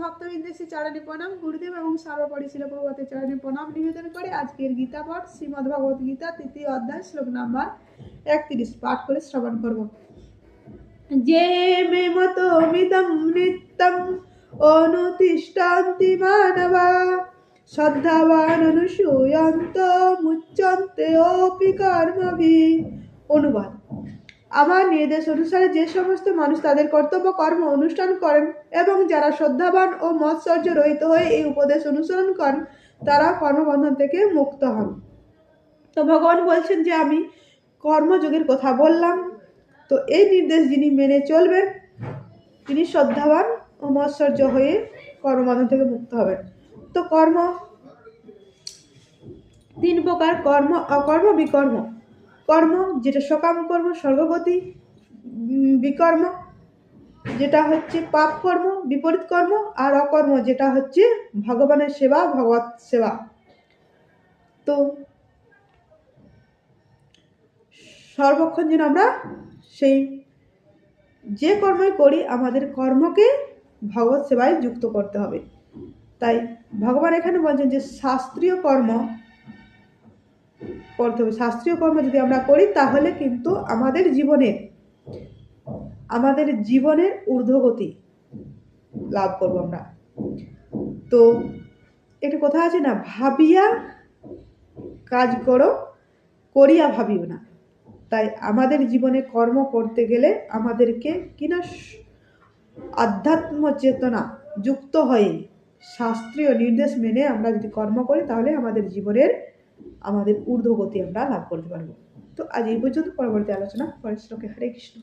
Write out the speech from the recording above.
ভক্তবৃন্দের শ্রী চরণে প্রণাম, গুরুদেব এবং সর্বোপরি শিল প্রভুপাদের চরণে প্রণাম নিবেদন করে আজকের গীতা পাঠ শ্রীমদ্ ভগবত গীতা 3য় অধ্যায় শ্লোক নাম্বার 31 পাঠ করে শ্রবণ করব। যে মে মতো মিদম নিত্যম অনুতিষ্ঠন্তি মানবা শ্রদ্ধাবান অনুসূয়ন্ত মুচ্যন্তে অপি কর্মভি। অনুবাদ: আমার নির্দেশ অনুসারে যে সমস্ত মানুষ তাদের কর্তব্য কর্ম অনুষ্ঠান করেন এবং যারা শ্রদ্ধাবান ও মৎসর্য রহিত হয়ে এই উপদেশ অনুসরণ করেন তারা কর্মবন্ধন থেকে মুক্ত হন। তো ভগবান বলছেন যে আমি কর্মযোগের কথা বললাম, তো এই নির্দেশ যিনি মেনে চলবেন তিনি শ্রদ্ধাবান ও মৎসর্য হয়ে কর্মবন্ধন থেকে মুক্ত হবেন। তো কর্ম 3 প্রকার: কর্ম, অকর্ম, বিকর্ম। কর্ম যেটা সকাম কর্ম, স্বর্গগতি; বিকর্ম যেটা হচ্ছে পাপ কর্ম, বিপরীত কর্ম; আর অকর্ম যেটা হচ্ছে ভগবানের সেবা, ভগবত সেবা। তো সর্বক্ষণ যেন আমরা সেই যে কর্মই করি আমাদের কর্মকে ভগবত সেবায় যুক্ত করতে হবে। তাই ভগবান এখানে বলছেন যে শাস্ত্রীয় কর্ম করতে হবে। শাস্ত্রীয় কর্ম যদি আমরা করি তাহলে কিন্তু আমাদের জীবনের ঊর্ধ্বগতি লাভ করবো আমরা। তো একটা কথা আছে না, ভাবিয়া কাজ করো, করিয়া ভাবিও না। তাই আমাদের জীবনে কর্ম করতে গেলে আমাদেরকে কিনা আধ্যাত্ম চেতনা যুক্ত হয়ে শাস্ত্রীয় নির্দেশ মেনে আমরা যদি কর্ম করি তাহলে আমাদের ঊর্ধ্বগতি আমরা লাভ করতে পারবো। তো আজ এই পর্যন্ত, পরবর্তী আলোচনা পরের শ্লোকে। হরে কৃষ্ণ।